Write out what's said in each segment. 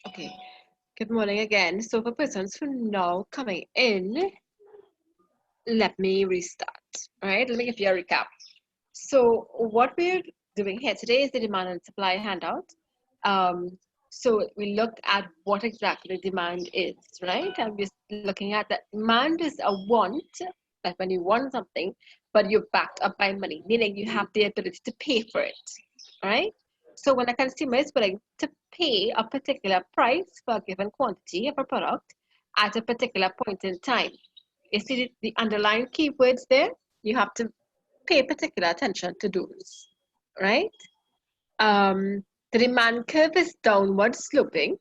Okay, good morning again. So for persons who are now coming in, let me restart, all right? Let me give you a recap. So what we're doing here today is the demand and supply handout. So we looked at what exactly demand is, right? And we're looking at that demand is a want, like when you want something, but you're backed up by money, meaning you have the ability to pay for it, all right? So when a consumer is willing to pay a particular price for a given quantity of a product at a particular point in time, you see the underlying keywords there? You have to pay particular attention to those, right? The demand curve is downward sloping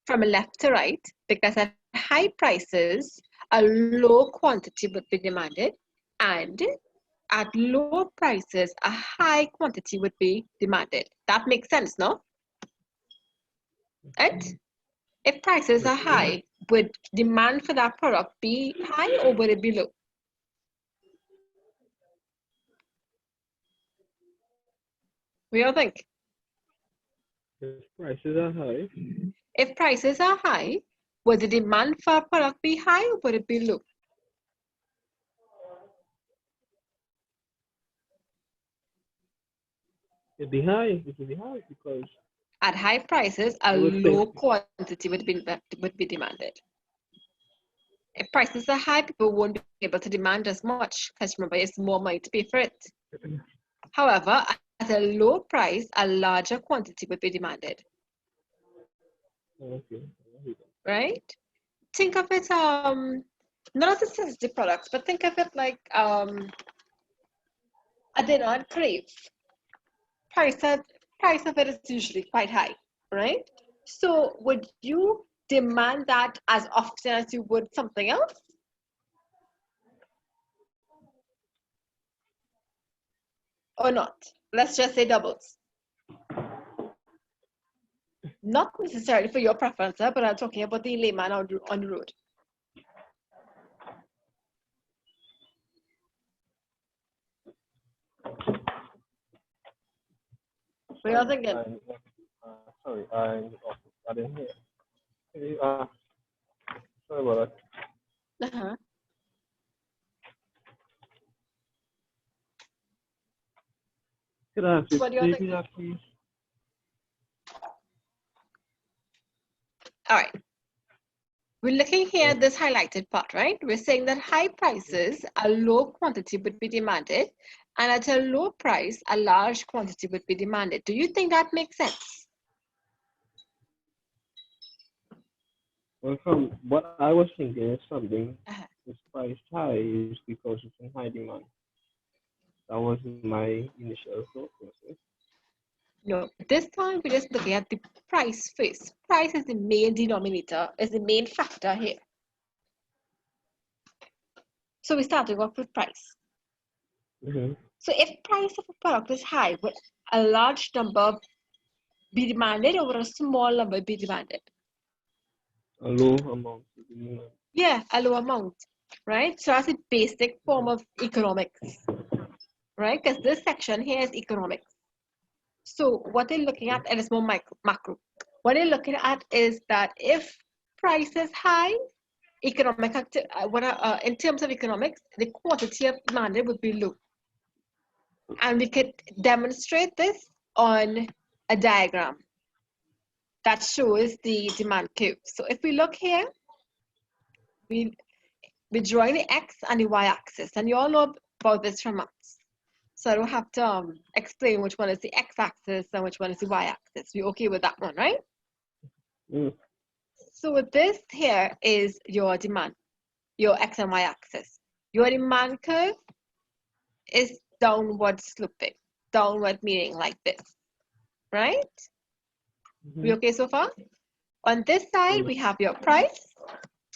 from left to right because at high prices, a low quantity would be demanded, and at low prices, a high quantity would be demanded. That makes sense, no? Right? If prices are high, would demand for that product be high or would it be low? What do you think? If prices are high, If prices are high, would the demand for a product be high or would it be low? it'd be high. It would be high because At high prices, a I would think low quantity would be demanded. If prices are high, people won't be able to demand as much because remember, it's more money to pay for it. However, at a low price, a larger quantity would be demanded, okay. right? Think of it, not as sensitive products, but think of it like a dinner on crave. Price of it is usually quite high, right? So would you demand that as often as you would something else? Or not? Let's just say doubles. Not necessarily for your preference, but I'm talking about the layman on the road. What are you thinking? Sorry, I didn't hear. Hey, sorry about that. Uh-huh. Could I ask you What do you repeat think? that, please? All right. We're looking here at this highlighted part, right? We're saying that high prices, a low quantity would be demanded, and at a low price, a large quantity would be demanded. Do you think that makes sense? Well, from what I was thinking is something Uh-huh. is priced high is because it's in high demand. That was my initial thought process. No, this time we're just looking at the price first. Price is the main denominator, is the main factor here. So we're starting off with price. So if price of a product is high, would a large number be demanded or would a small number be demanded? A low amount of demand. Yeah, a low amount, right? So that's a basic form of economics, right? Because this section here is economics. So what they're looking at, and it's more macro. What they're looking at is that if price is high, in terms of economics, the quantity of demanded would be low. And we could demonstrate this on a diagram that shows the demand curve. So if we look here, we're drawing the X and the Y axis, and you all know about this from maths. So I don't have to explain which one is the X axis and which one is the Y axis. We're okay with that one, right? So this here is your demand, your X and Y axis. Your demand curve is downward sloping, downward meaning like this, right? We okay so far? On this side, we have your price.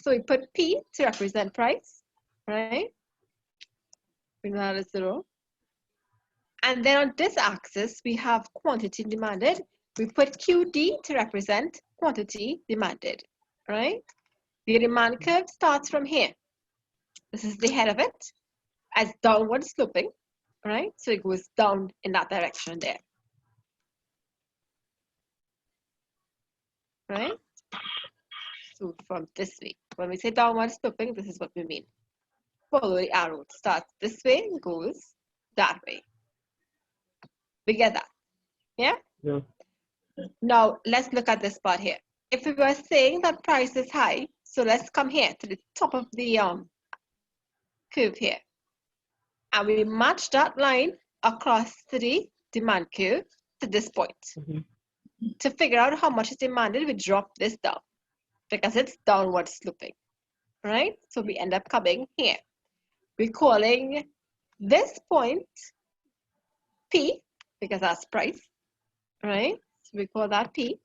So we put P to represent price, right? Bring that as 0. And then on this axis, we have quantity demanded. We put QD to represent quantity demanded, right? The demand curve starts from here. This is the head of it as downward sloping, right? So it goes down in that direction there, right? So from this way, when we say downward sloping, this is what we mean. Follow the arrow. It starts this way and goes that way. We get that? Yeah? Yeah. Now, let's look at this part here. If we were saying that price is high, so let's come here to the top of the curve here. And we match that line across to the demand curve to this point. Mm-hmm. To figure out how much is demanded, we drop this down because it's downward sloping, right? So we end up coming here. We're calling this point P because that's price, right? So we call that P.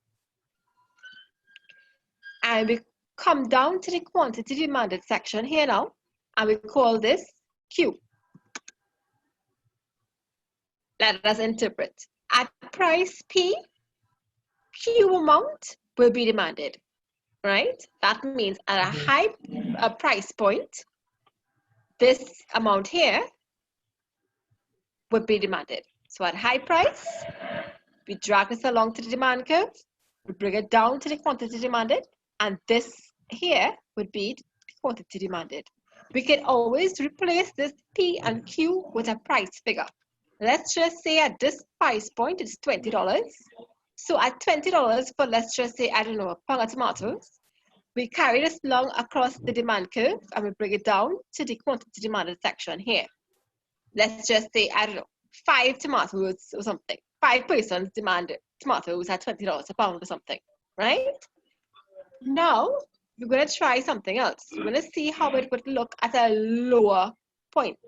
And we come down to the quantity demanded section here now, and we call this Q. Let us interpret. At price P, Q amount will be demanded, right? That means at a high price point, this amount here would be demanded. So at high price, we drag this along to the demand curve, we bring it down to the quantity demanded, and this here would be the quantity demanded. We can always replace this P and Q with a price figure. Let's just say at this price point, it's $20. So at $20 for, let's just say, I don't know, a pound of tomatoes, we carry this along across the demand curve and we bring it down to the quantity demanded section here. Let's just say, I don't know, 5 tomatoes or something. 5 persons demanded tomatoes at $20 a pound or something, right? Now, we're going to try something else. We're going to see how it would look at a lower point.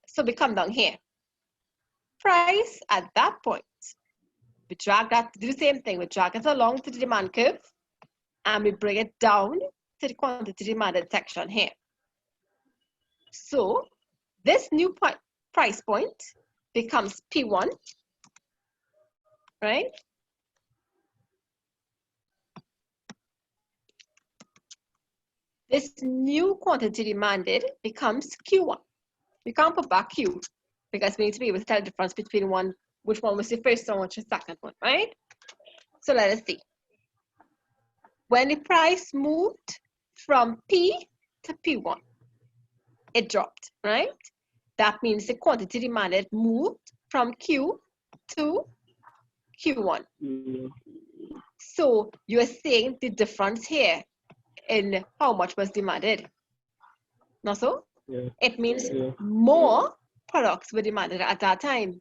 So we come down here. Price at that point. We drag that, do the same thing. We drag it along to the demand curve and we bring it down to the quantity demanded section here. So this new price point becomes P1, right? This new quantity demanded becomes Q1. We can't put back Q because we need to be able to tell the difference between which one was the first one, which is the second one, right? So let us see. When the price moved from P to P1, it dropped, right? That means the quantity demanded moved from Q to Q1. Mm-hmm. So you're saying the difference here in how much was demanded. Not so? Yeah. It means more products were demanded at that time.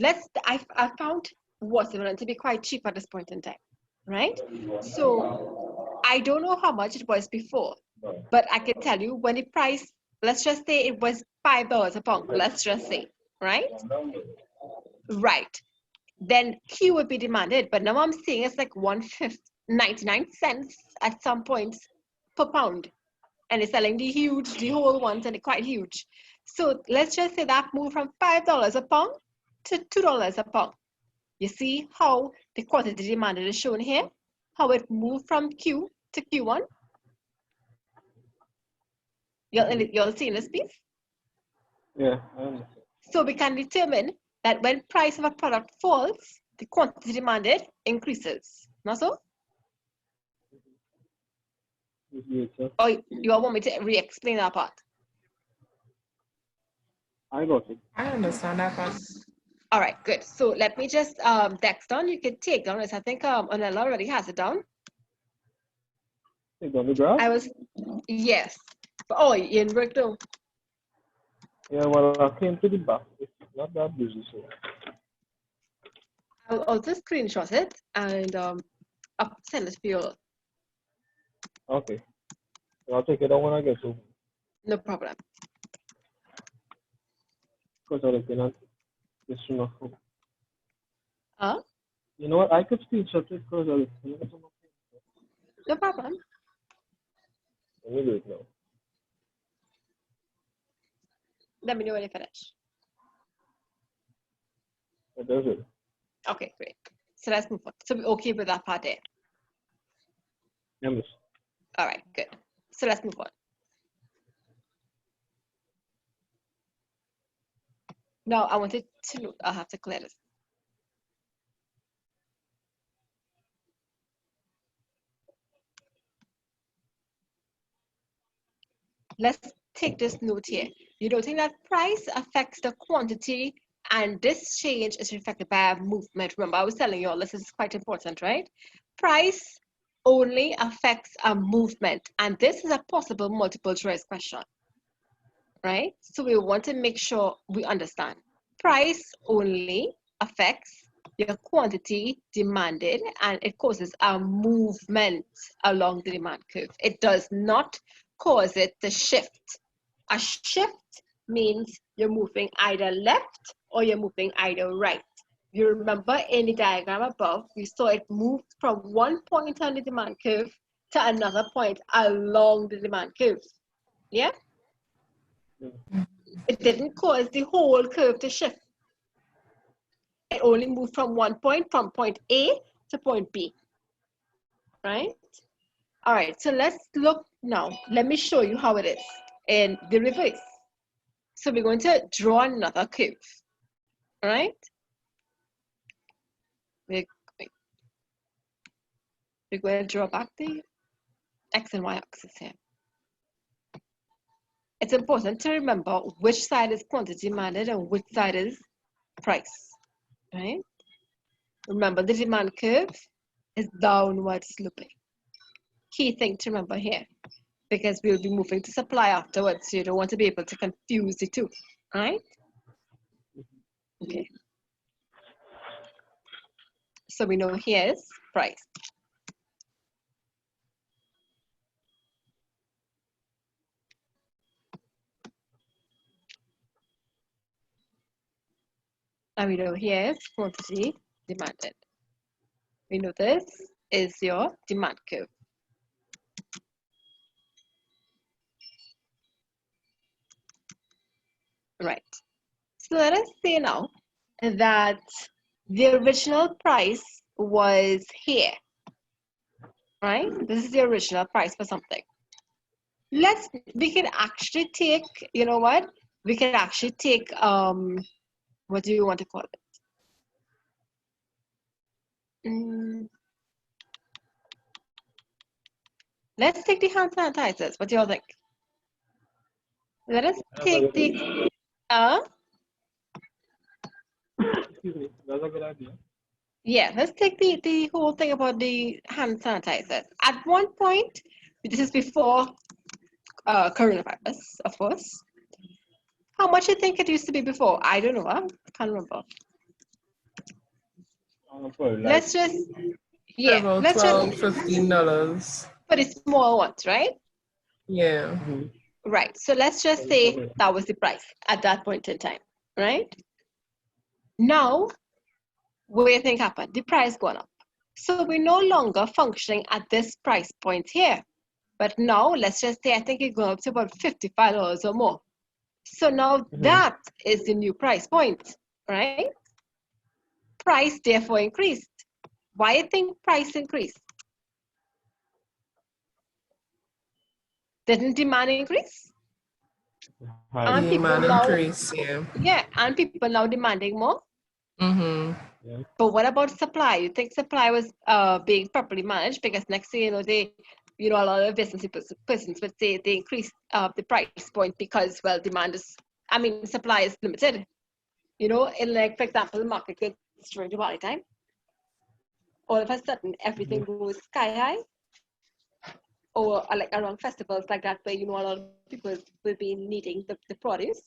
I found watermelon to be quite cheap at this point in time, right? So I don't know how much it was before, but I can tell you when the price, let's just say it was $5 a pound, let's just say, right? Right. Then Q would be demanded, but now I'm seeing it's like 99 cents at some points per pound. And it's selling the whole ones, and they're quite huge. So let's just say that moved from $5 a pound to $2 a pound. You see how the quantity demanded is shown here? How it moved from Q to Q1? You'll see in this piece? Yeah, I understand. So we can determine that when price of a product falls, the quantity demanded increases. Not so? Or you all want me to re-explain that part? I got it. I understand that part. All right, good. So let me just text down. You can take down this. I think Anela already has it down. Take down the graph? Yes. But, oh, you didn't work though. Yeah, well, I came to the back. It's not that busy, so. I'll also screenshot it and I'll send it to you all. Okay. I'll take it out when I get home. No problem. Because I'm looking at this from my phone. You know what? I could screenshot it because I'm looking at it on my phone. No problem. Let me do it now. Let me know when you finish. It does it. Okay, great. So let's move on. So we're okay with that part there. Yes. All right, good. So let's move on. Now I wanted to note, I have to clear this. let's take this note here. You don't think that price affects the quantity, and this change is reflected by a movement. Remember, I was telling you all this is quite important, right? Price only affects a movement, and this is a possible multiple choice question, right? So we want to make sure we understand. Price only affects your quantity demanded, and it causes a movement along the demand curve. It does not cause it to shift. A shift means you're moving either left or you're moving either right. You remember in the diagram above, we saw it moved from one point on the demand curve to another point along the demand curve. Yeah? It didn't cause the whole curve to shift. It only moved from one point, from point A to point B, right? All right, so let's look now. Let me show you how it is in the reverse. So we're going to draw another curve, all right? We're going to draw back the X and Y axis here. It's important to remember which side is quantity demanded and which side is price, right? Remember, the demand curve is downward sloping. Key thing to remember here, because we'll be moving to supply afterwards, so you don't want to be able to confuse the two, right? Okay. So we know here's price. And we know here's quantity demanded. We know this is your demand curve. Right. So let us say now that the original price was here, right? This is the original price for something. We can actually take, you know what? We can actually take, what do you want to call it? Let's take the hand sanitizers. What do you all think? Let us take the, Excuse me, that's a good idea. yeah, let's take the whole thing about the hand sanitizers. At one point, this is before coronavirus, of course. How much do you think it used to be before? I don't know. I can't remember. Let's just, yeah, about let's just $12, $15. for the small ones, right? Yeah. Right. So let's just say that was the price at that point in time, right? Now, what do you think happened? The price gone up. So we're no longer functioning at this price point here. But now, let's just say, I think it goes up to about $55 or more. So now that is the new price point, right? Price therefore increased. Why do you think price increased? Didn't demand increase? And people now, increase, yeah. Yeah, and people now demanding more. Mm-hmm. Yeah. But what about supply? You think supply was being properly managed? Because next thing you know, a lot of business persons would say they increased the price point because, well, supply is limited. In, like, for example, market goods during Diwali time, all of a sudden everything goes sky high. Or like around festivals like that, where a lot of people will be needing the produce.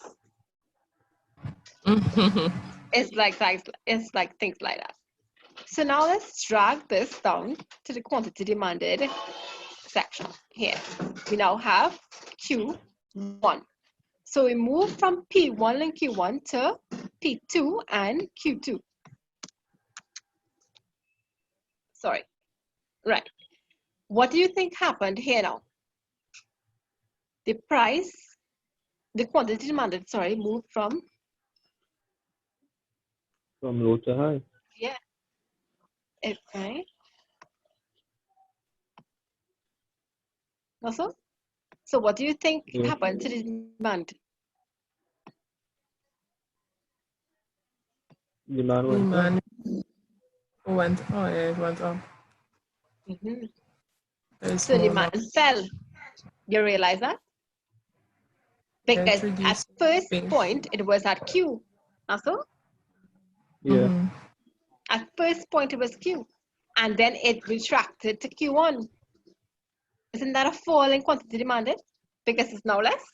It's like things like that. So now let's drag this down to the quantity demanded section here. We now have Q1. So we move from P1 and Q1 to P2 and Q2. Sorry. Right. What do you think happened here now? The quantity demanded, moved from low to high. Yeah. Okay. Also, so what do you think happened to the demand? Demand went up. It went up. So demand fell. You realize that? Because at Introduce first space. point, it was at Q. Also, Yeah. Mhm. at first point, it was Q. And then it retracted to Q1. Isn't that a fall in quantity demanded? Because it's now less.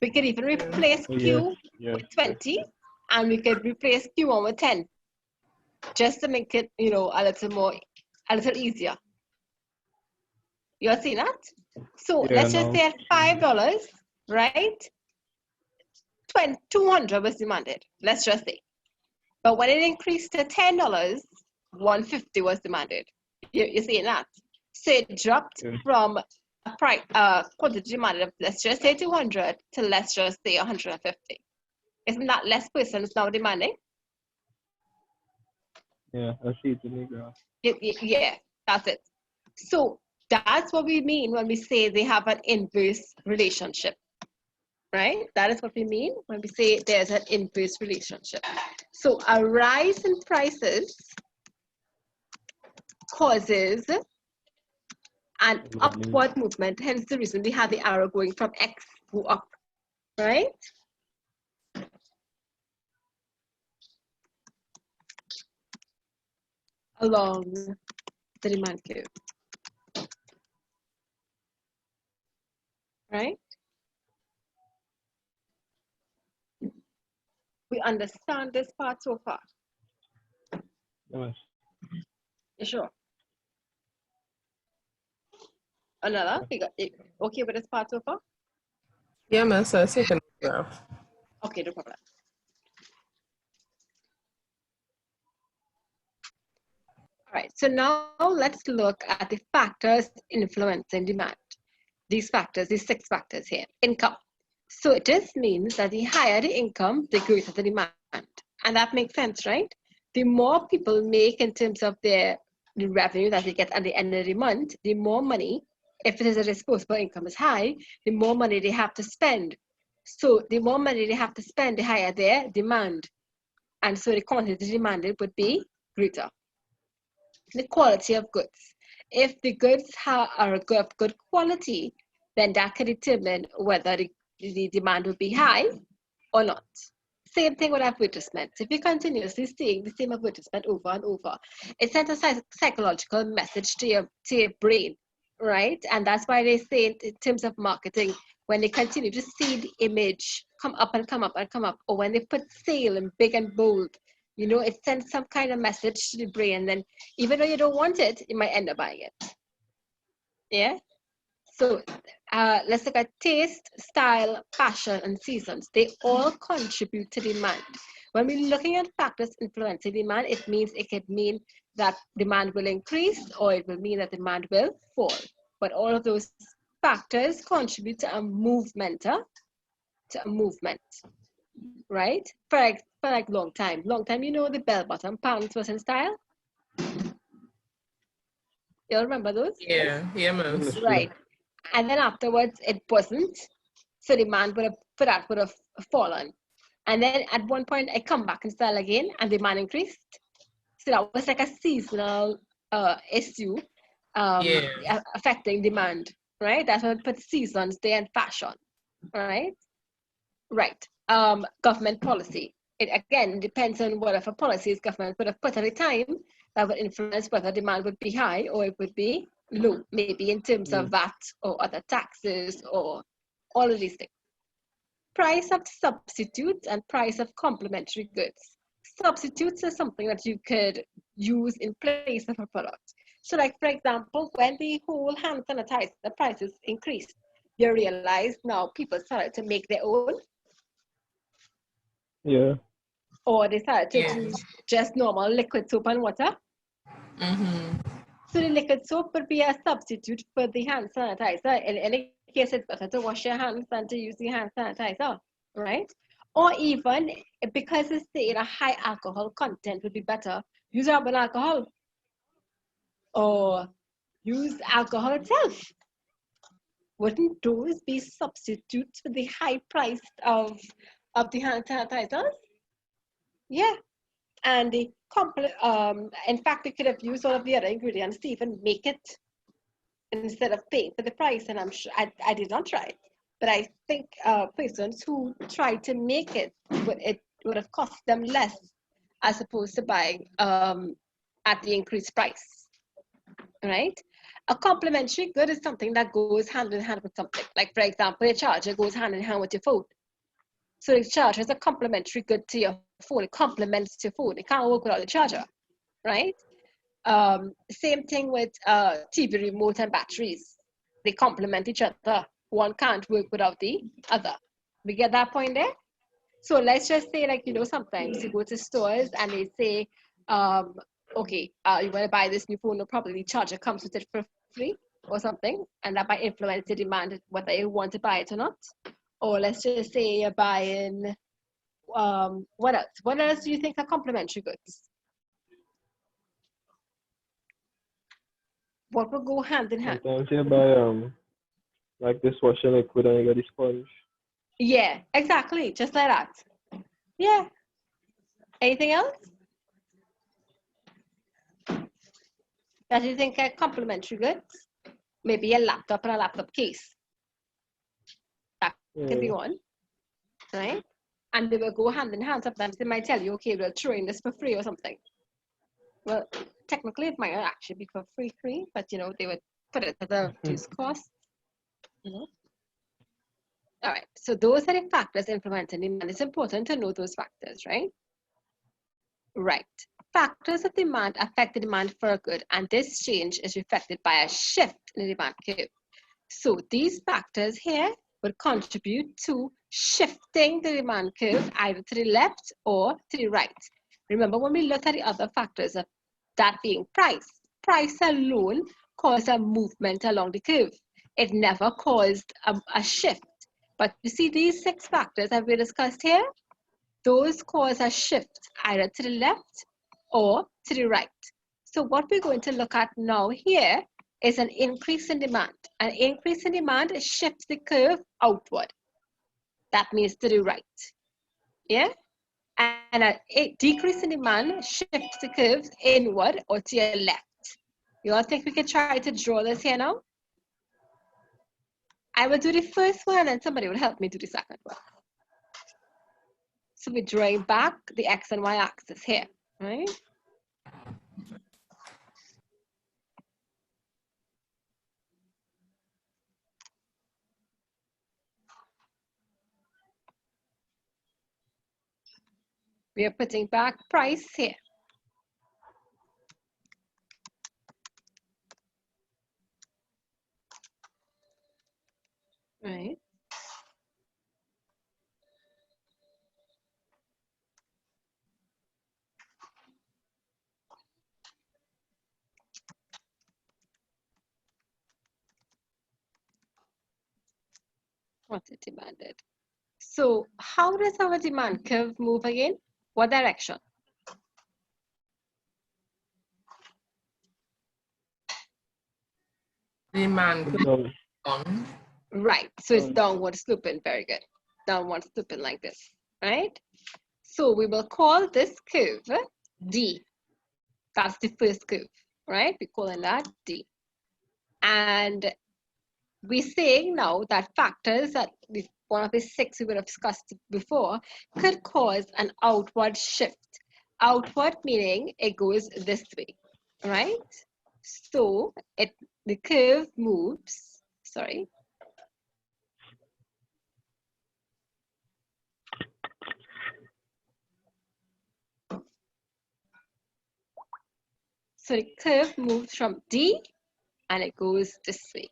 We could even replace Oh, yes. Q Yes. with Yes. 20, and we could replace Q1 with 10, just to make it, a little easier. You all seen that? So Yeah. let's just No. say at $5, right? 200 was demanded. Let's just say. But when it increased to $10, 150 was demanded. You're seeing that? So it dropped Yeah. from a price quantity demanded of, let's just say 200 to, let's just say 150. Isn't that less persons now demanding? Yeah. I see it in the graph. Yeah, that's it. So that's what we mean when we say they have an inverse relationship, right? That is what we mean when we say there's an inverse relationship. So a rise in prices causes an upward movement, hence the reason we have the arrow going from X to up, right? Along the demand curve, right? We understand this part so far. Yes. You sure? Another? You got it okay with this part so far? Yeah, man. So second graph. Okay, no problem. All right, so now let's look at the factors influencing demand. These factors, these 6 factors here. Income. So it just means that the higher the income, the greater the demand. And that makes sense, right? The more people make in terms of the revenue that they get at the end of the month, the more money, if it is a disposable income is high, the more money they have to spend. So the more money they have to spend, the higher their demand. And so the quantity demanded would be greater. The quality of goods. If the goods are of good quality, then that can determine whether the demand will be high or not. Same thing with advertisements. If you're continuously seeing the same advertisement over and over, it sends a psychological message to your brain, right? And that's why they say in terms of marketing, when they continue to see the image come up and come up and come up, or when they put sale in big and bold, it sends some kind of message to the brain. Then even though you don't want it, you might end up buying it. Yeah? So let's look at taste, style, fashion, and seasons. They all contribute to demand. When we're looking at factors influencing demand, it could mean that demand will increase or it will mean that demand will fall. But all of those factors contribute to a movement, right? For like long time, the bell-bottom pants was in style. You remember those? Yeah. Yeah, man. Yes. Right. And then afterwards it wasn't. So demand would have fallen. And then at one point I come back in style again and demand increased. So that was like a seasonal issue Yeah. affecting demand, right? That's what put seasons there and fashion, right? Right. Government policy. It again depends on whatever policies government would have put at a time that would influence whether demand would be high or it would be low, maybe in terms of VAT or other taxes or all of these things. Price of substitutes and price of complementary goods. Substitutes is something that you could use in place of a product. So like, for example, when the whole hand sanitizer prices increased, you realize now people started to make their own, Yeah. or they started to Yeah. use just normal liquid soap and water. Mhm. So the liquid soap would be a substitute for the hand sanitizer. In any case, it's better to wash your hands than to use the hand sanitizer, right? Or even because it's saying a high alcohol content would be better, use rubbing alcohol or use alcohol itself. Wouldn't those be substitutes for the high price of the hand sanitizers? Yeah. And in fact, they could have used all of the other ingredients to even make it instead of paying for the price. And I'm sure I did not try it. but I think persons who try to make it would have cost them less as opposed to buying at the increased price, right? A complementary good is something that goes hand in hand with something. Like, for example, a charger goes hand in hand with your phone. So the charger is a complementary good to your phone. It complements your phone. It can't work without the charger, right? Same thing with TV remote and batteries. They complement each other. One can't work without the other. We get that point there? So let's just say, like, sometimes you go to stores and they say, okay, you want to buy this new phone, no problem, the charger comes with it for free or something, and that might influence the demand, whether you want to buy it or not. Or let's just say you're buying, what else? What else do you think are complementary goods? What will go hand in hand? Sometimes you buy like dishwasher liquid and you get the sponge. Yeah, exactly, just like that. Yeah. Anything else that you think are complementary goods? Maybe a laptop and a laptop case. That could be one, right? And they will go hand in hand. Sometimes they might tell you, okay, we're throwing this for free or something. Well, technically it might not actually be for free, but they would put it at a reduced cost. All right, so those are the factors influencing demand. It's important to know those factors, right? Right. Factors of demand affect the demand for a good, and this change is reflected by a shift in the demand curve. So these factors here will contribute to shifting the demand curve either to the left or to the right. Remember, when we looked at the other factors of that being price alone caused a movement along the curve. It never caused a shift. But you see these 6 factors that we discussed here, those cause a shift either to the left or to the right. So what we're going to look at now here is an increase in demand. An increase in demand shifts the curve outward. That means to the right. Yeah? And a decrease in demand shifts the curve inward or to your left. You all think we could try to draw this here now? I will do the first one and somebody will help me do the second one. So we're drawing back the X and Y axis here, right? We are putting back price here. Right. What it demanded. So how does our demand curve move again? What direction? Demand curve on. Right, so it's downward sloping, very good. Downward sloping like this, right? So we will call this curve D. That's the first curve, right? We're calling that D. And we're saying now that factors that one of the 6 we would have discussed before could cause an outward shift. Outward meaning it goes this way, right? So the curve moves, sorry. So the curve moves from D and it goes this way.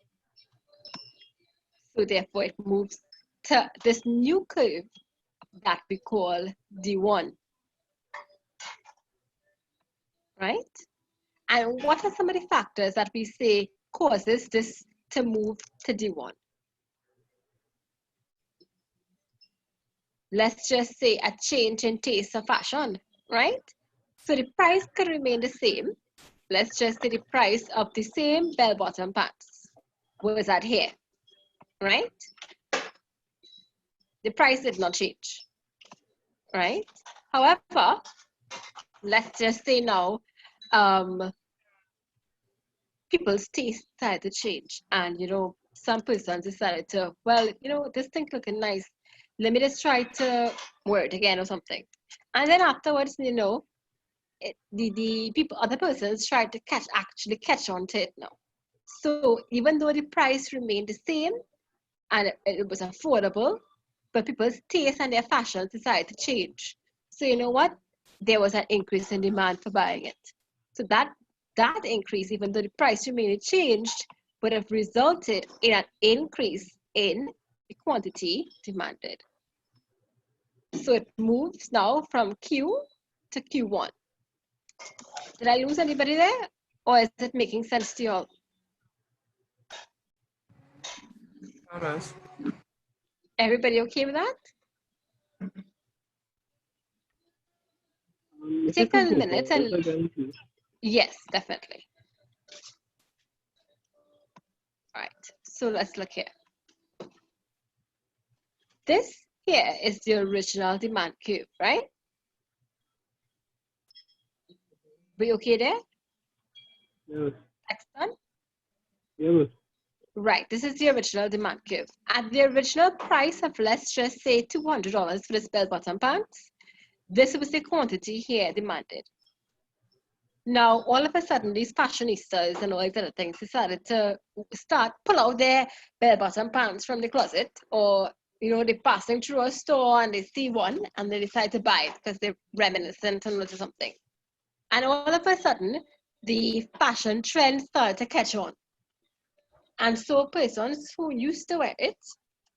So therefore it moves to this new curve that we call D1, right? And what are some of the factors that we say causes this to move to D1? Let's just say a change in taste or fashion, right? So the price could remain the same. Let's just say the price of the same bell-bottom pants was at here, right? The price did not change, right? However, let's just say now, people's taste started to change, and some persons decided to, well, you know, this thing looking nice. Let me just try to wear it again or something. And then afterwards, you know, the people, other persons tried to actually catch on to it now. So even though the price remained the same and it was affordable, but people's taste and their fashions decided to change. So you know what? There was an increase in demand for buying it. So that increase, even though the price remained changed, would have resulted in an increase in the quantity demanded. So it moves now from Q to Q1. Did I lose anybody there? Or is it making sense to you all? Almost. Everybody okay with that? If Take you could a go minute through and it again, please. yes, definitely. All right, so let's look here. This here is the original demand curve, right? We okay there? Yes. Next one. Yes. Right, this is the original demand curve. At the original price of, let's just say $200 for this bell-bottom pants, this was the quantity here demanded. Now, all of a sudden, these fashionistas and all these other things decided to pull out their bell-bottom pants from the closet, or, you know, they're passing through a store and they see one and they decide to buy it because they're reminiscent and or something. And all of a sudden, the fashion trend started to catch on. And so persons who used to wear it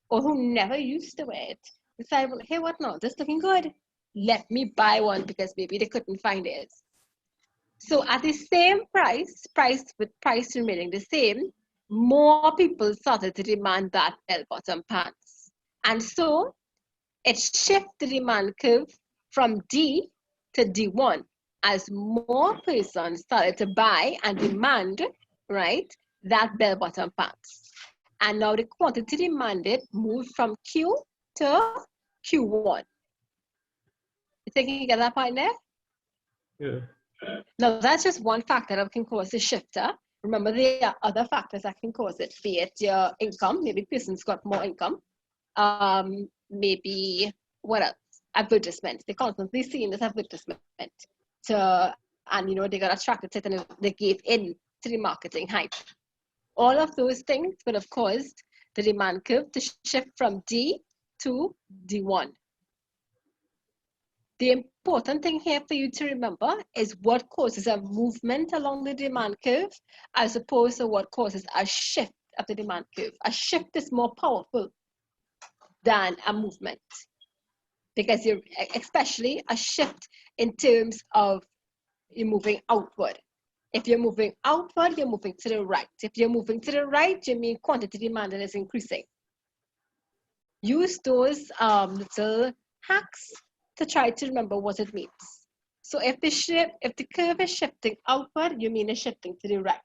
or who never used to wear it decide, well, hey, what now? This looking good. Let me buy one because maybe they couldn't find it. So at the same price with price remaining the same, more people started to demand that bell-bottom pants. And so it shifted the demand curve from D to D1 as more persons started to buy and demand, right, that bell-bottom pants. And now the quantity demanded moved from Q to Q1. You think you get that point there? Yeah. Now, that's just one factor that can cause a shifter. Remember, there are other factors that can cause it, be it your income, maybe person's got more income, maybe, what else? Advertisements. They're constantly seeing this advertisement and, you know, they got attracted to it and they gave in to the marketing hype. All of those things would have caused the demand curve to shift from D to D1. The important thing here for you to remember is what causes a movement along the demand curve as opposed to what causes a shift of the demand curve. A shift is more powerful than a movement because you're, especially a shift in terms of you're moving outward. If you're moving outward, you're moving to the right. If you're moving to the right, you mean quantity demanded is increasing. Use those little hacks to try to remember what it means. So if the curve is shifting outward, you mean it's shifting to the right.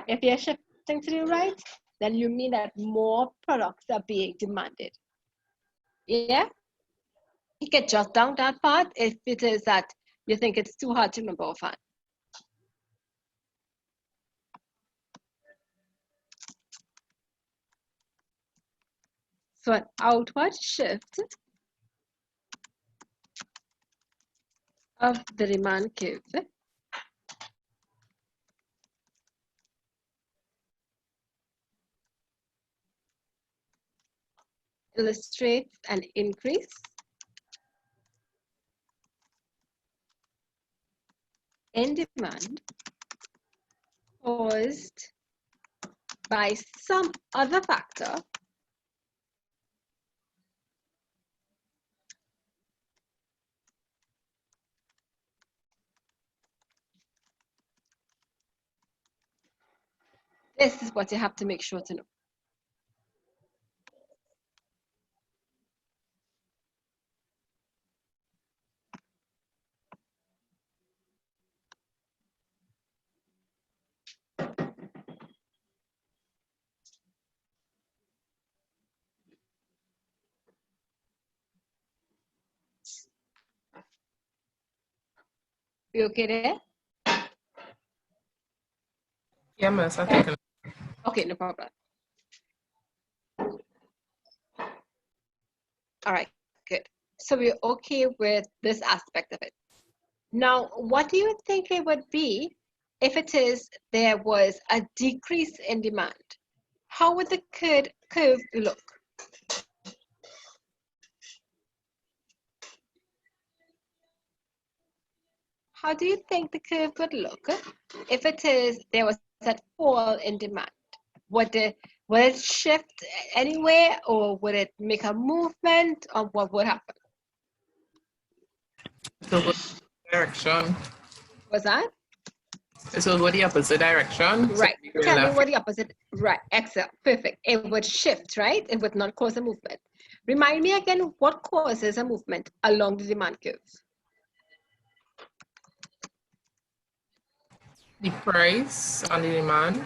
If you're shifting to the right, then you mean that more products are being demanded. Yeah? You can jot down that part if it is that you think it's too hard to remember offhand. So an outward shift of the demand curve illustrates an increase in demand caused by some other factor This is what you have to make sure to know. You okay there? Yeah, miss. I think. Okay, no problem. All right, good. So we're okay with this aspect of it. Now, what do you think it would be if it is there was a decrease in demand? How would the curve look? How do you think the curve would look if it is there was that fall in demand? Would it shift anywhere, or would it make a movement, or what would happen? So go direction. Was that? So go the opposite direction. Right. So Tell me left. what the opposite. Right. Excellent. Perfect. It would shift, right? It would not cause a movement. Remind me again, what causes a movement along the demand curve? The price and the demand.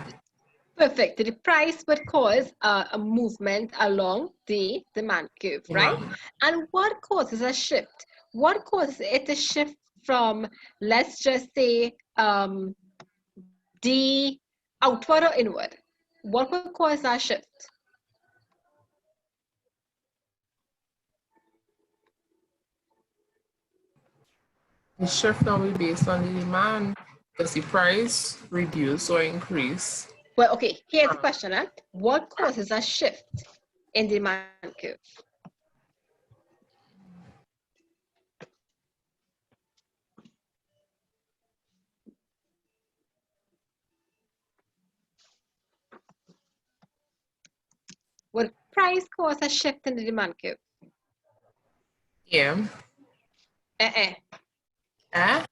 Perfect. The price would cause a movement along the demand curve, right? Demand. And what causes a shift? What causes it to shift from, let's just say, D outward or inward? What would cause that shift? The shift now will be based on the demand. Does the price reduce or increase? Well, okay, here's the question. What causes a shift in the demand curve? Would price cause a shift in the demand curve? Yeah. Eh. Eh?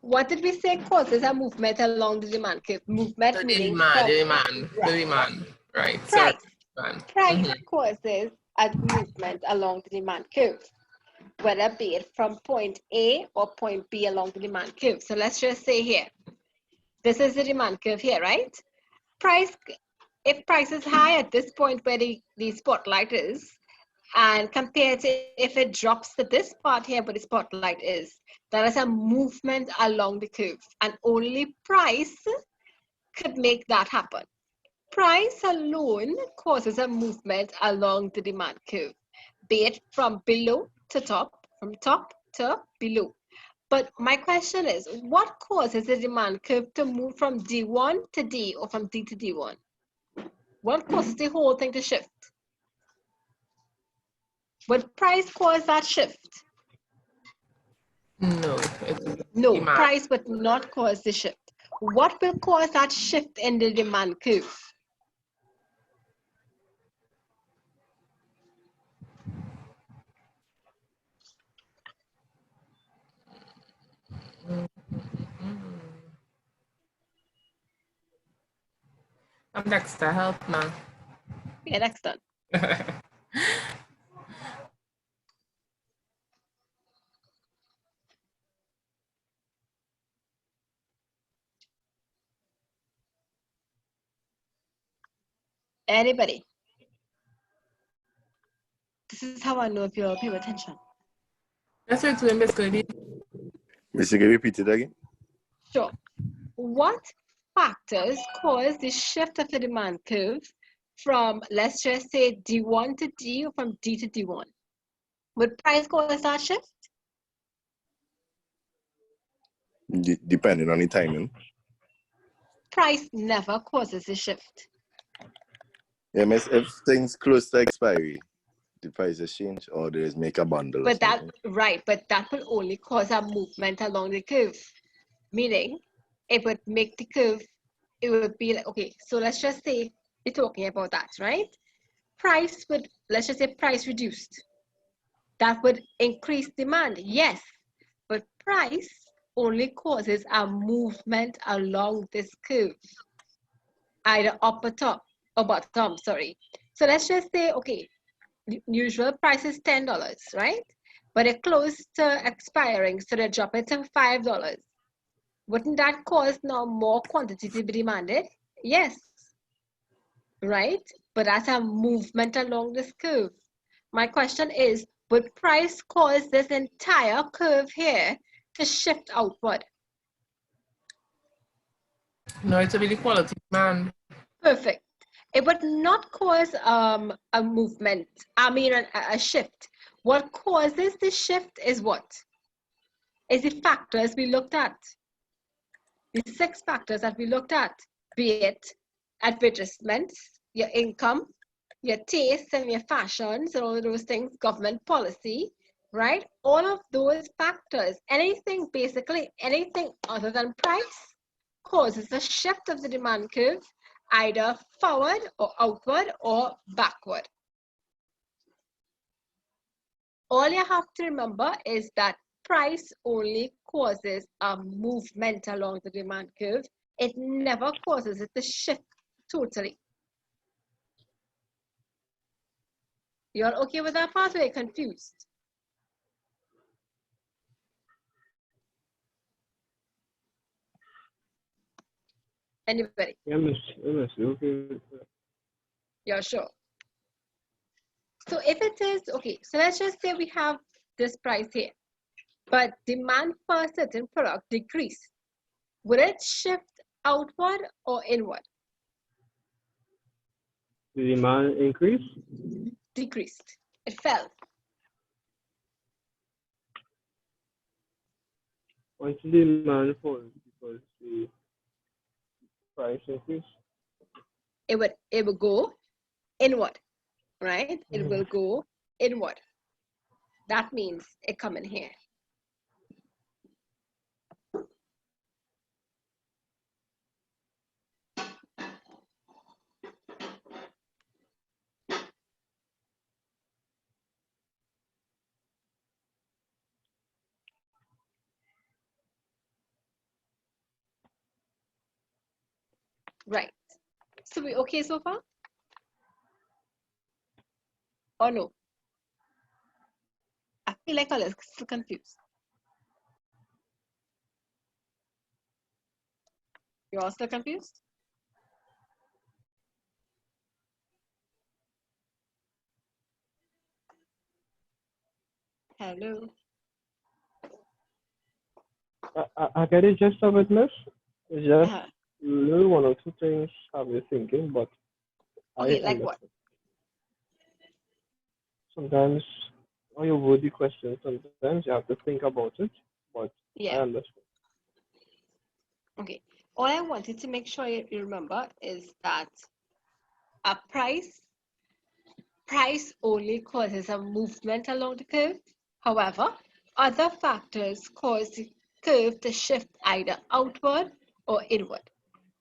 What did we say causes a movement along the demand curve? Movement The meaning demand, from the demand, right. the demand. Right. Sorry. Price. Demand. Price causes a movement along the demand curve, whether be it from point A or point B along the demand curve. So let's just say here, this is the demand curve here, right? If price is high at this point where the spotlight is, and compared to if it drops to this part here where the spotlight is, there is a movement along the curve, and only price could make that happen. Price alone causes a movement along the demand curve, be it from below to top, from top to below. But my question is, what causes the demand curve to move from D1 to D or from D to D1? What causes the whole thing to shift? Would price cause that shift? No. No, Demand. price would not cause the shift. What will cause that shift in the demand curve? I'm next to help now. Yeah, next done. Anybody? This is how I know if you're paying attention. That's what explain basically. Mr. Can you repeat it again? Sure. What factors cause the shift of the demand curve from, let's just say, D1 to D or from D to D1? Would price cause that shift? Depending on the timing. Price never causes a shift. Yeah, miss, if things close to expiry, the prices change or there's make a bundle. But that, right, but that will only cause a movement along the curve. Meaning, it would make the curve, it would be like, okay, so let's just say we're talking about that, right? Price would, let's just say price reduced. That would increase demand, yes, but price only causes a movement along this curve, either up or top or bottom, sorry. So let's just say, okay, usual price is $10, right? But it close to expiring, so they drop it to $5. Wouldn't that cause now more quantity to be demanded? Yes, right? But that's a movement along this curve. My question is, would price cause this entire curve here to shift outward? No, it's a really quality demand. Perfect. It would not cause a movement, a shift. What causes the shift is what? Is the factors we looked at. The 6 factors that we looked at, be it advertisements, your income, your tastes and your fashions and all of those things, government policy, right? All of those factors, basically anything other than price causes a shift of the demand curve, either forward or outward or backward. All you have to remember is that price only causes a movement along the demand curve. It never causes it to shift totally. You all okay with that part or are you confused? Anybody? Yeah, Miss, okay. You're sure? So if it is, okay, so let's just say we have this price here, but demand for a certain product decreased. Would it shift outward or inward? The demand increase? Decreased. It fell. Once the demand falls because the price increase? It would go inward, right? It will go inward. That means it come in here. Right. So we okay so far? Or no? I feel like I'm still confused. You're all still confused? Hello? I get it just a bit, miss. It's just Uh-huh. little 1 or 2 things have you thinking, but Okay, I like what? understand. Sometimes when you word the question, sometimes you have to think about it, but I Yeah. understand. Okay. All I wanted to make sure you remember is that a price only causes a movement along the curve. However, other factors cause the curve to shift either outward or inward.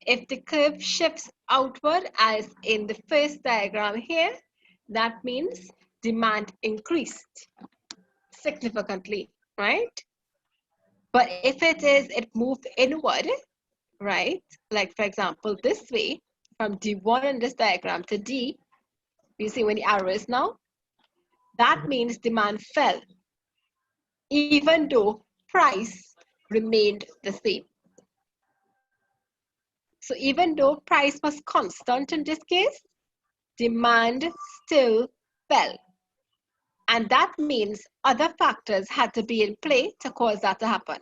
If the curve shifts outward, as in the first diagram here, that means demand increased significantly, right? But if it moved inward, right? Like for example, this way, from D1 in this diagram to D, you see where the arrow is now? That means demand fell, even though price remained the same. So even though price was constant in this case, demand still fell. And that means other factors had to be in play to cause that to happen.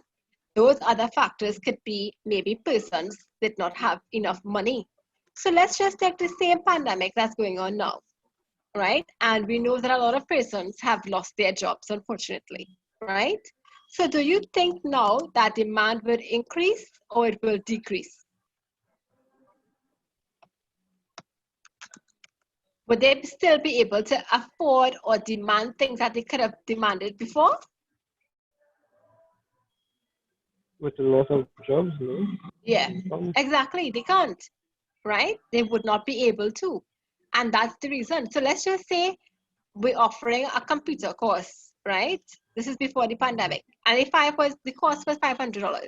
Those other factors could be maybe persons did not have enough money. So let's just take the same pandemic that's going on now, right? And we know that a lot of persons have lost their jobs, unfortunately, right? So do you think now that demand will increase or it will decrease? Would they still be able to afford or demand things that they could have demanded before? With a lot of jobs, no? Yeah, exactly. They can't, right? They would not be able to. And that's the reason. So let's just say we're offering a computer course, right? This is before the pandemic. And the cost was $500,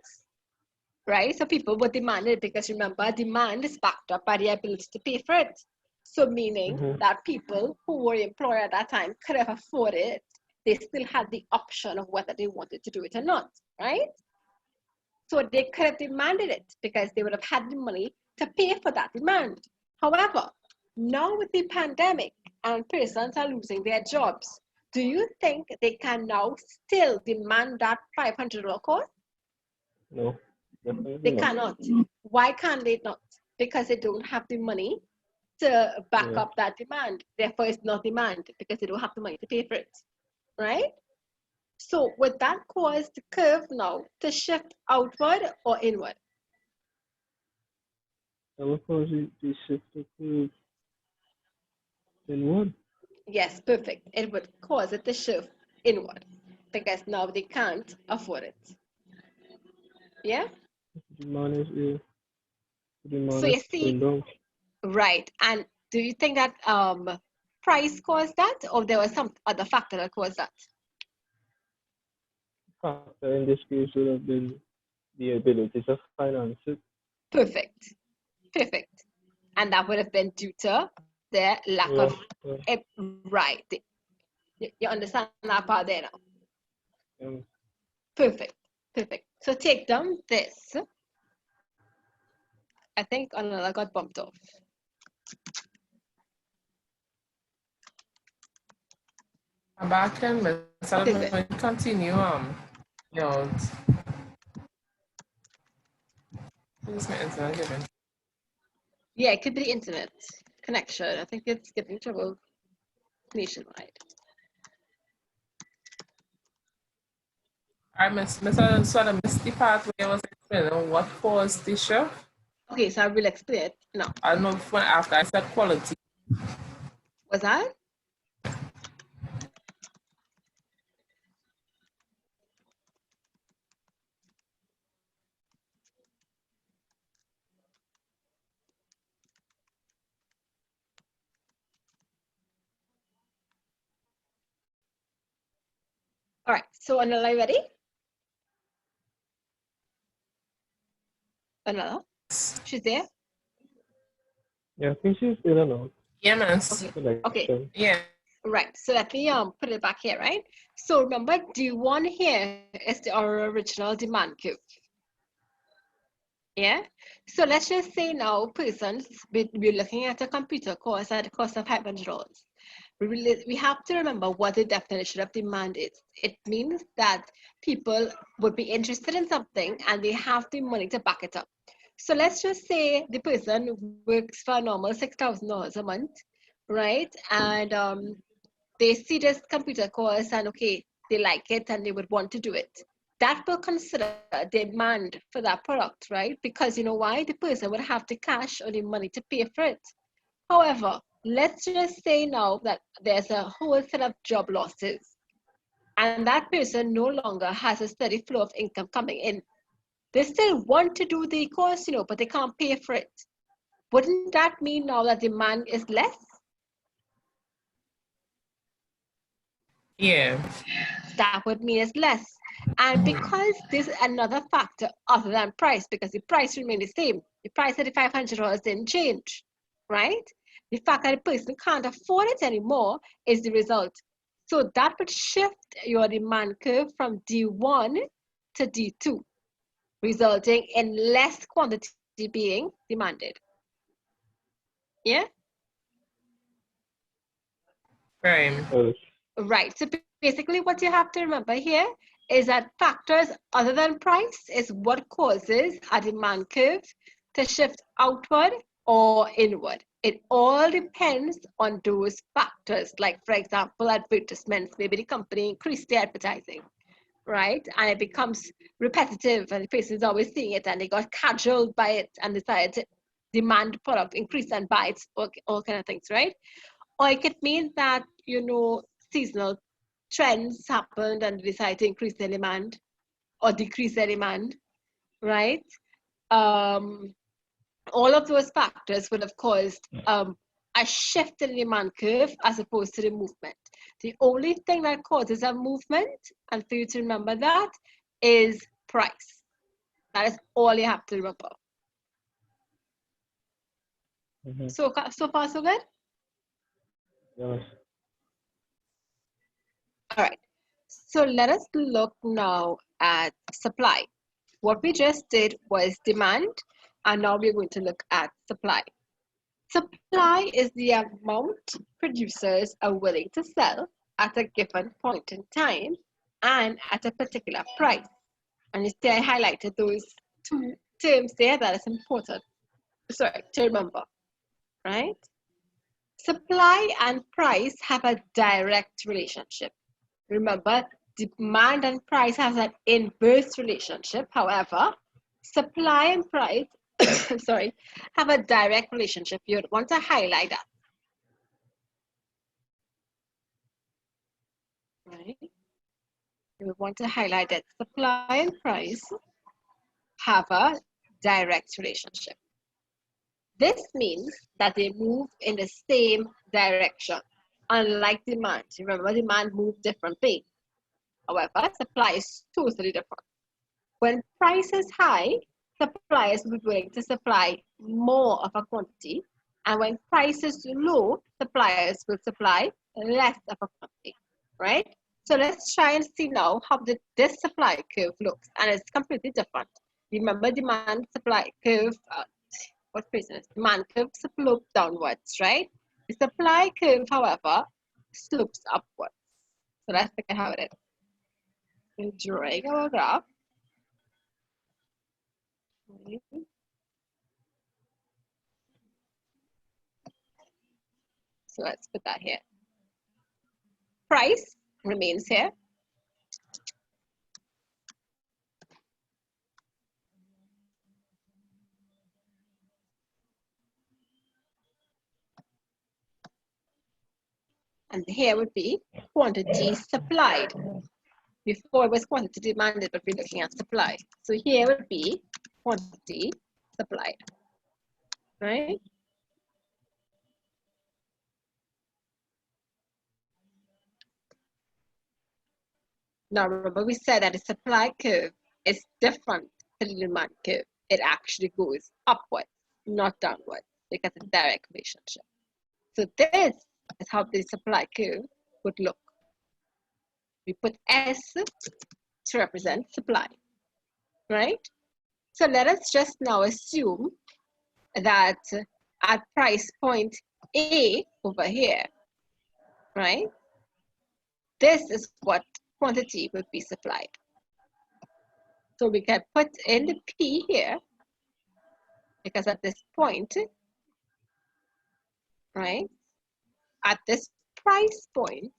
right? So people would demand it because remember, demand is backed up by the ability to pay for it. So meaning that people who were employed at that time could have afforded it. They still had the option of whether they wanted to do it or not, right? So they could have demanded it because they would have had the money to pay for that demand. However, now with the pandemic and persons are losing their jobs, do you think they can now still demand that $500 course? No, definitely They not. cannot. Why can't they not? Because they don't have the money to back Yeah. up that demand. Therefore, it's not demand because they don't have the money to pay for it, right? So would that cause the curve now to shift outward or inward? That will cause it to shift the curve inward. Yes, perfect. It would cause it to shift inward because now they can't afford it. Yeah? Demand is the So demand you is see, going down. right. And do you think that price caused that, or there was some other factor that caused that? Factor in this case would have been the ability to finance it. Perfect. Perfect. And that would have been due to their lack Yeah. of right. You understand that part there now? Um, Perfect. Perfect. So take down this. I think another got bumped off. Back then, but so Perfect. we continue you know, please my internet giving. Yeah, it could be the internet connection. I think it's giving trouble nationwide. I sort of missed the part where I was explaining what caused the shift. Okay, so I will explain it now. I don't know if when after I said quality. Was that? All right, so Anala, ready? Anala? She's there? yeah, I think she's in and out. Yeah, man. Okay. Okay. Yeah. Right. So let me put it back here, right? So remember, D1 here is our original demand curve. Yeah. So let's just say now, persons, we're looking at a computer course at a cost of $500. We have to remember what the definition of demand is. It means that people would be interested in something and they have the money to back it up. So let's just say the person works for a normal $6,000 a month, right? And they see this computer course and okay, they like it and they would want to do it. That will consider demand for that product, right? Because you know why? The person would have the cash or the money to pay for it. However, let's just say now that there's a whole set of job losses and that person no longer has a steady flow of income coming in. They still want to do the course, but they can't pay for it. Wouldn't that mean now that demand is less? Yeah. That would mean it's less. And because there's another factor other than price, because the price remained the same, the price of the $500 didn't change, right? The fact that the person can't afford it anymore is the result. So that would shift your demand curve from D1 to D2, resulting in less quantity being demanded. Yeah? Right. Right. So basically what you have to remember here is that factors other than price is what causes a demand curve to shift outward or inward. It all depends on those factors. Like, for example, advertisements. Maybe the company increased their advertising, right? And it becomes repetitive and the person is always seeing it and they got cajoled by it and decided to demand product, increase and buy it, all kind of things, right? Or it could mean that, seasonal trends happened and decide to increase their demand or decrease their demand, right? All of those factors would have caused a shift in the demand curve as opposed to the movement. The only thing that causes a movement, and for you to remember that, is price. That is all you have to remember. Mm-hmm. So far, so good? Yes. All right. So let us look now at supply. What we just did was demand, and now we're going to look at supply. Supply is the amount producers are willing to sell at a given point in time and at a particular price. And you see I highlighted those two terms there that is important. Sorry, to remember, right? Supply and price have a direct relationship. Remember, demand and price has an inverse relationship. However, supply and price, sorry, have a direct relationship. You would want to highlight that. Right? You would want to highlight that supply and price have a direct relationship. This means that they move in the same direction, unlike demand. Remember, demand moves differently. However, supply is totally different. When price is high, suppliers will be willing to supply more of a quantity, and when price is low, suppliers will supply less of a quantity, right? So let's try and see now how this supply curve looks, and it's completely different. Remember, demand supply curve, what phrase is it? Demand curve slope downwards, right? The supply curve, however, slopes upwards. So let's look at how it is. We're drawing our graph. So let's put that here. Price remains here. And here would be quantity supplied. Before it was quantity demanded, but we're looking at supply. So here would be quantity supplied, right? Now remember we said that the supply curve is different to the demand curve. It actually goes upwards, not downwards, because it's a direct relationship. So this is how the supply curve would look. We put S to represent supply, right? So let us just now assume that at price point A over here, right? This is what quantity will be supplied. So we can put in the P here, because at this point, right? At this price point,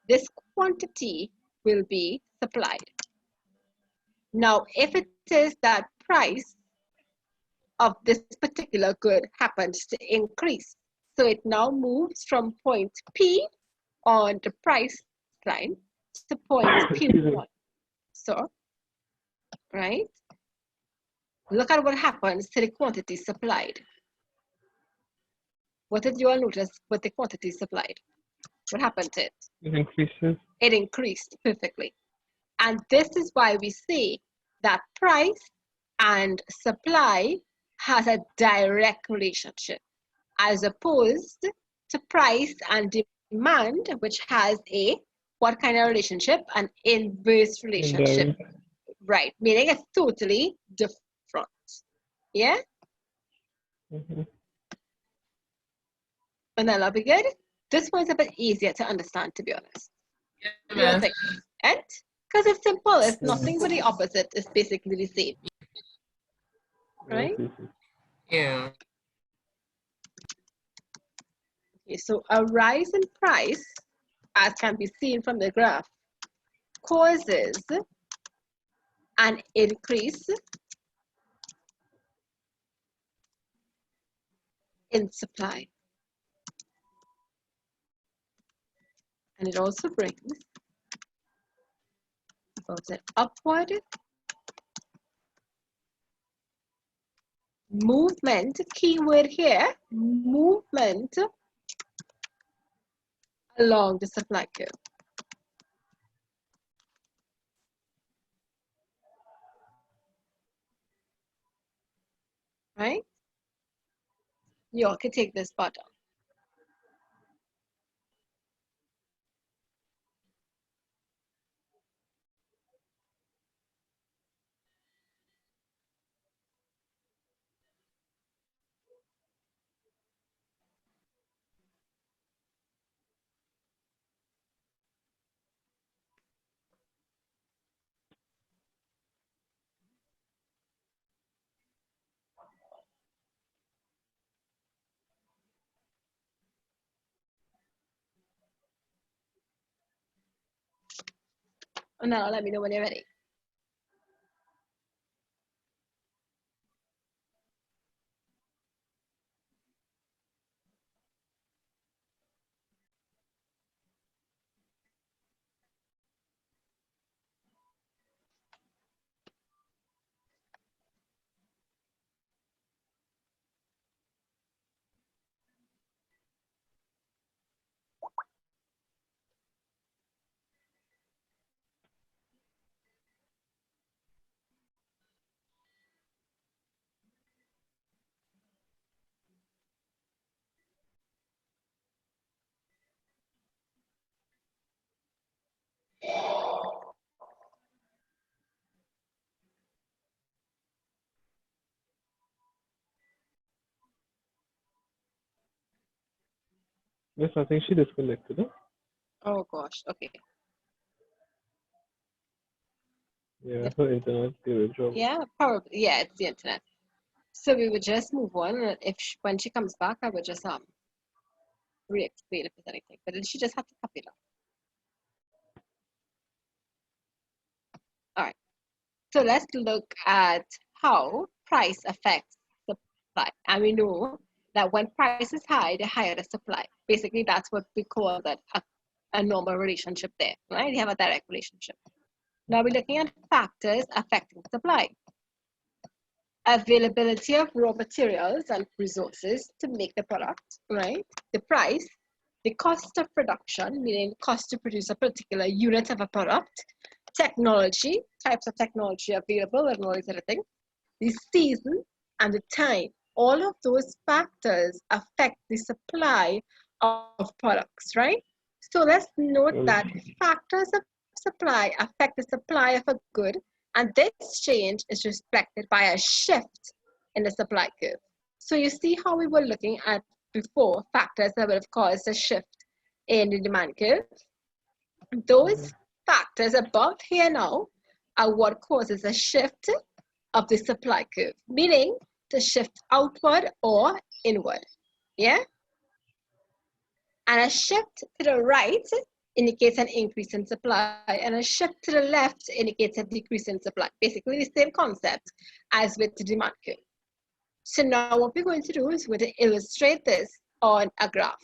this quantity will be supplied. Now, if it is that price of this particular good happens to increase, so it now moves from point P on the price line to point P1. So, right? Look at what happens to the quantity supplied. What did you all notice with the quantity supplied? What happened to it? It increases. It increased perfectly. And this is why we say that price and supply has a direct relationship, as opposed to price and demand, which has a what kind of relationship? An inverse relationship. Right, meaning it's totally different. Yeah? And that'll be good. This one's a bit easier to understand, to be honest. Yeah. And because it's simple, it's nothing but the opposite. It's basically the same. Right? Yeah. Okay, so a rise in price, as can be seen from the graph, causes an increase in supply. And it also brings about an upward movement, keyword here, movement along the supply curve. Right? You all can take this button. And now let me know when you're ready. Yes, I think she disconnected. Huh? Oh gosh, okay. Yeah, her internet gave a trouble. Yeah, probably. Yeah, it's the internet. So we would just move on, and if when she comes back, I would just re-explain if there's anything. But then she just had to copy it up. All right. So let's look at how price affects supply. And we know that when price is high, the higher the supply. Basically, that's what we call that a normal relationship there, right? You have a direct relationship. Now we're looking at factors affecting supply. Availability of raw materials and resources to make the product, right? The price, the cost of production, meaning cost to produce a particular unit of a product, technology, types of technology available and all these other things, the season and the time. All of those factors affect the supply of products, right? So let's note that factors of supply affect the supply of a good, and this change is reflected by a shift in the supply curve. So you see how we were looking at before factors that would have caused a shift in the demand curve. Those factors above here now are what causes a shift of the supply curve, meaning to shift outward or inward. Yeah? And a shift to the right indicates an increase in supply, and a shift to the left indicates a decrease in supply. Basically, the same concept as with the demand curve. So now what we're going to do is we're going to illustrate this on a graph.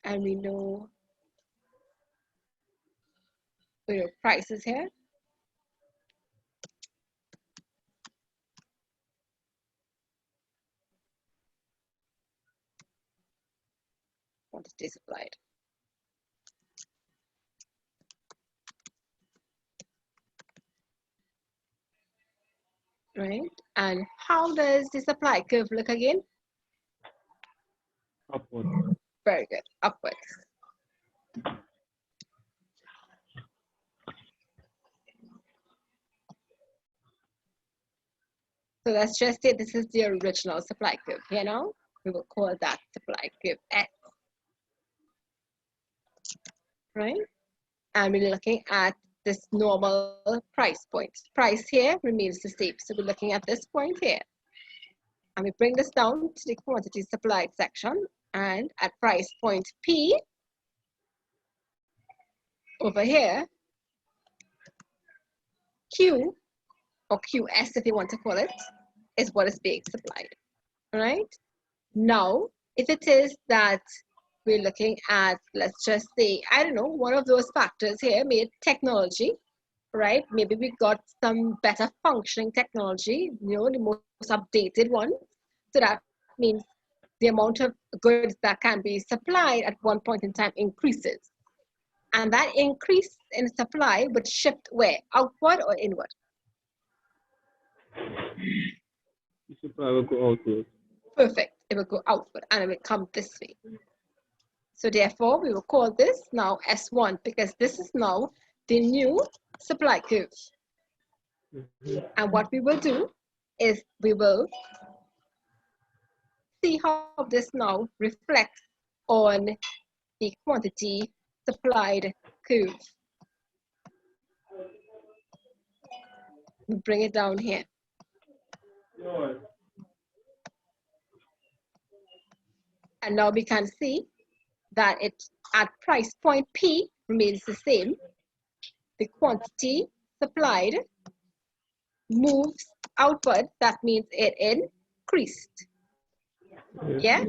And we know prices here. Quantity supplied. Right? And how does the supply curve look again? Upward. Very good, upwards. So let's just say this is the original supply curve. Here now, we will call that supply curve S. Right? And we're looking at this normal price point. Price here remains the same. So we're looking at this point here. And we bring this down to the quantity supplied section. And at price point P, over here, Q, or QS if you want to call it, is what is being supplied. All right? Now, if it is that we're looking at, let's just say, I don't know, one of those factors here, maybe technology, right? Maybe we got some better functioning technology, you know, the most updated one. So that means the amount of goods that can be supplied at one point in time increases. And that increase in supply would shift where? Outward or inward? The supply will go outward. Perfect. It will go outward and it will come this way. So therefore, we will call this now S1 because this is now the new supply curve. And what we will do is we will see how this now reflects on the quantity supplied curve. We bring it down here. And now we can see that it at price point P remains the same. The quantity supplied moves outward. That means it increased. Yeah?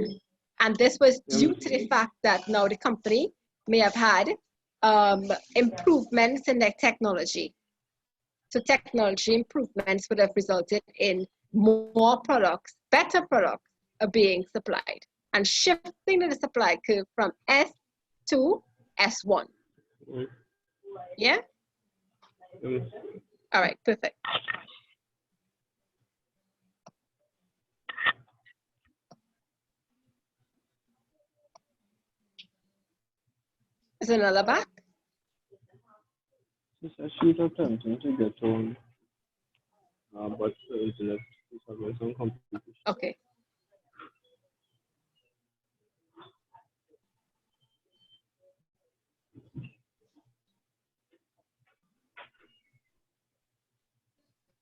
And this was due to the fact that now the company may have had improvements in their technology. So technology improvements would have resulted in more products, better products are being supplied and shifting the supply curve from S to S1. Yeah? All right, perfect. Is another back? It's a sheet attempting to get on, but the internet is having some complications. Okay.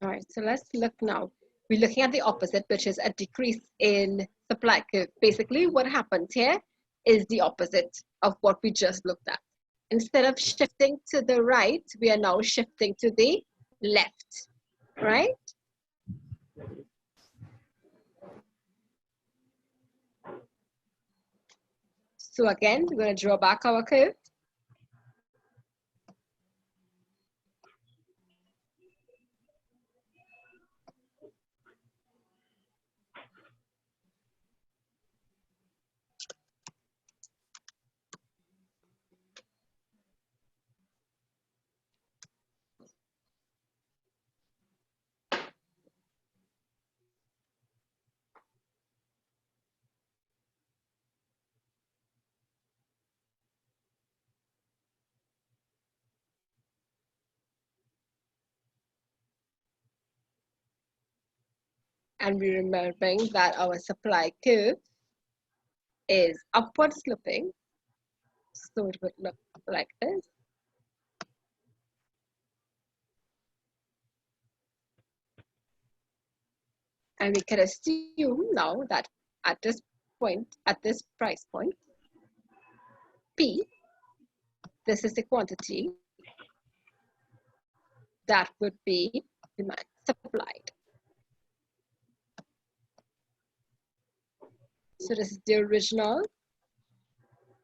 All right, so let's look now. We're looking at the opposite, which is a decrease in supply curve. Basically, what happens here is the opposite of what we just looked at. Instead of shifting to the right, we are now shifting to the left, right? So again, we're going to draw back our curve. And we're remembering that our supply curve is upward sloping. So it would look like this. And we can assume now that at this point, at this price point, P, this is the quantity that would be demand supplied. So this is the original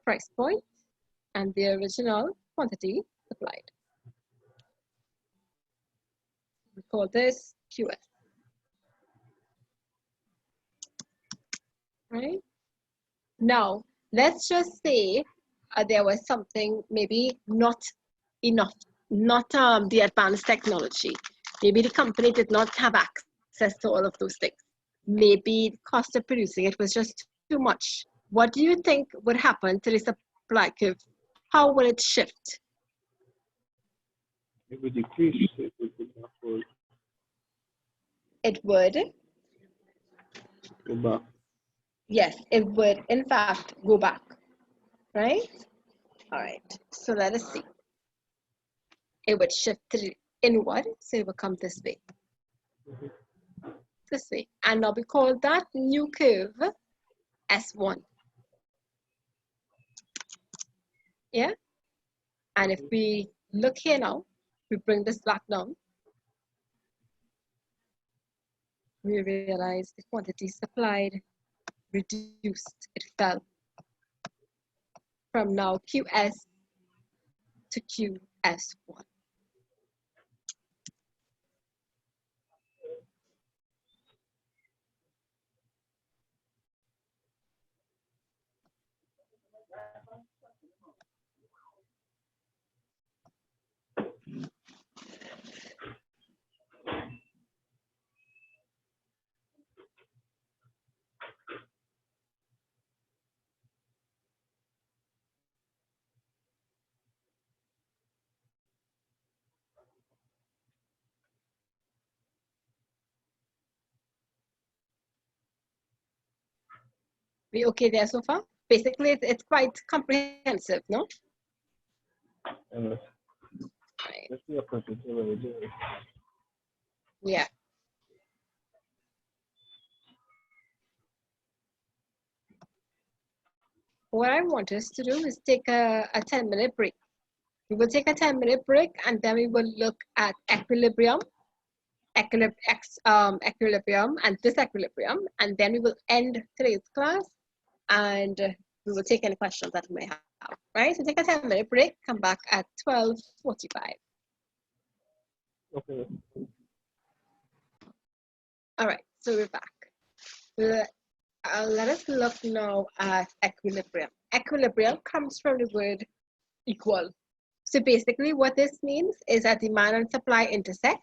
price point and the original quantity supplied. We call this QS. Right? Now, let's just say there was something maybe not enough, not the advanced technology. Maybe the company did not have access to all of those things. Maybe the cost of producing it was just too much. What do you think would happen to the supply curve? How will it shift? It would decrease. It would afford. It would. Go back. Yes, it would, in fact, go back, right? All right, so let us see. It would shift to the inward, so it would come this way. This way. And now we call that new curve S1. Yeah? And if we look here now, we bring this back down, we realize the quantity supplied reduced, it fell from now QS to QS1. We okay there so far? Basically, it's quite comprehensive, no? Let's see a percentage of it. Yeah. What I want us to do is take a 10-minute break. We will take a 10-minute break and then we will look at equilibrium, equilibrium and disequilibrium, and then we will end today's class and we will take any questions that we may have, right? So take a 10-minute break, come back at 12:45. Okay. All right, so we're back. Let us look now at equilibrium. Equilibrium comes from the word equal. So basically what this means is that demand and supply intersect,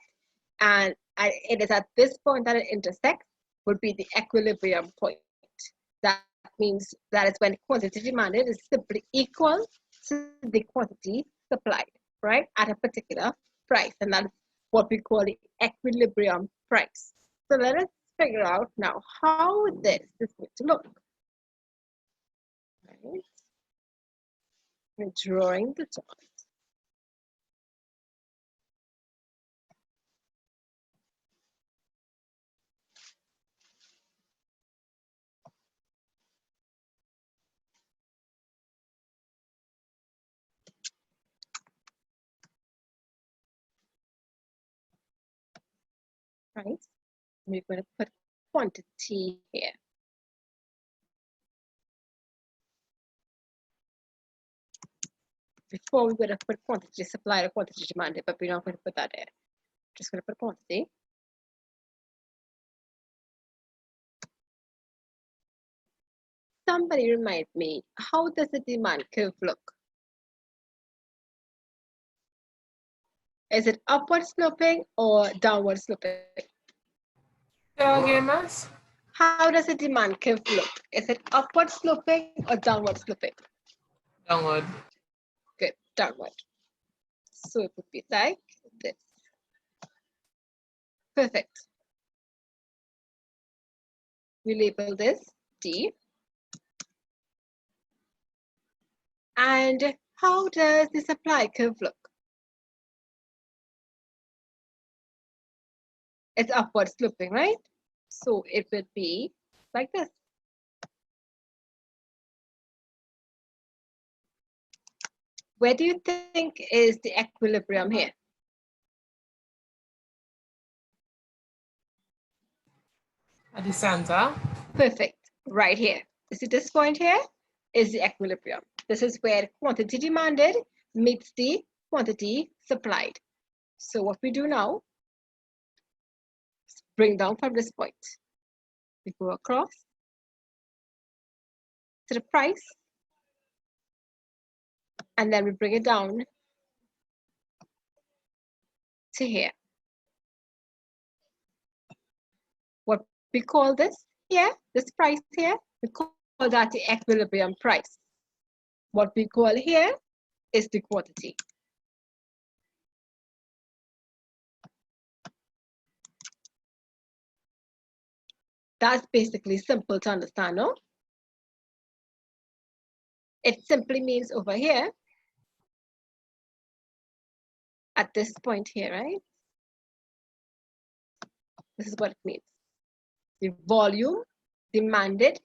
and it is at this point that it intersects would be the equilibrium point. That means that is when the quantity demanded is simply equal to the quantity supplied, right, at a particular price, and that's what we call the equilibrium price. So let us figure out now how this is going to look. Right. We're drawing the chart. Right. We're going to put quantity here. Before we would have put quantity supplied or quantity demanded, but we're not going to put that there. Just going to put quantity. Somebody remind me, how does the demand curve look? Is it upward sloping or downward sloping? Again, Mass? How does the demand curve look? Is it upward sloping or downward sloping? Downward. Good, downward. So it would be like this. Perfect. We label this D. And how does the supply curve look? It's upward sloping, right? So it would be like this. Where do you think is the equilibrium here? At the center. Perfect, right here. You see this point here is the equilibrium. This is where quantity demanded meets the quantity supplied. So what we do now is bring down from this point. We go across to the price, and then we bring it down to here. What we call this here, this price here, we call that the equilibrium price. What we call here is the quantity. That's basically simple to understand, no? It simply means over here, at this point here, right? This is what it means. The volume demanded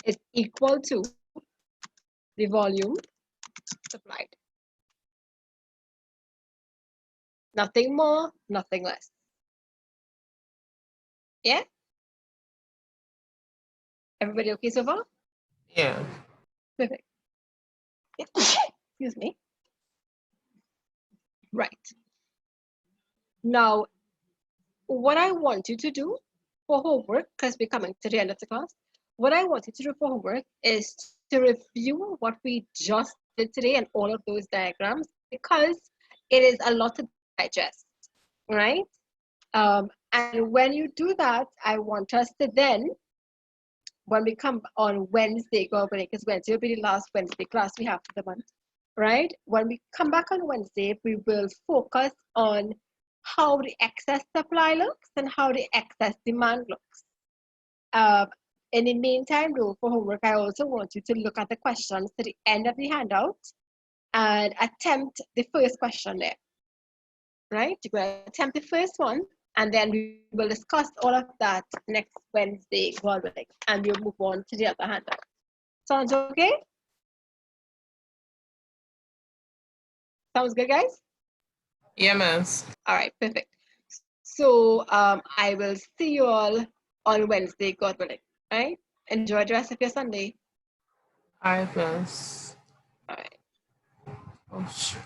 is equal to the volume supplied. Nothing more, nothing less. Yeah? Everybody okay so far? Yeah. Perfect. Excuse me. Right. Now, what I want you to do for homework, because we're coming to the end of the class, what I want you to do for homework is to review what we just did today and all of those diagrams, because it is a lot to digest, right? And when you do that, I want us to then, when we come on Wednesday, because Wednesday will be the last Wednesday class we have for the month, right? When we come back on Wednesday, we will focus on how the excess supply looks and how the excess demand looks. In the meantime, though, for homework, I also want you to look at the questions to the end of the handout and attempt the first question there, right? You're going to attempt the first one, and then we will discuss all of that next Wednesday, God willing, and we'll move on to the other handout. Sounds okay? Sounds good, guys? Yeah, man. All right, perfect. So I will see you all on Wednesday, God willing. All right? Enjoy the rest of your Sunday. All right, man. All right. Oh, shit.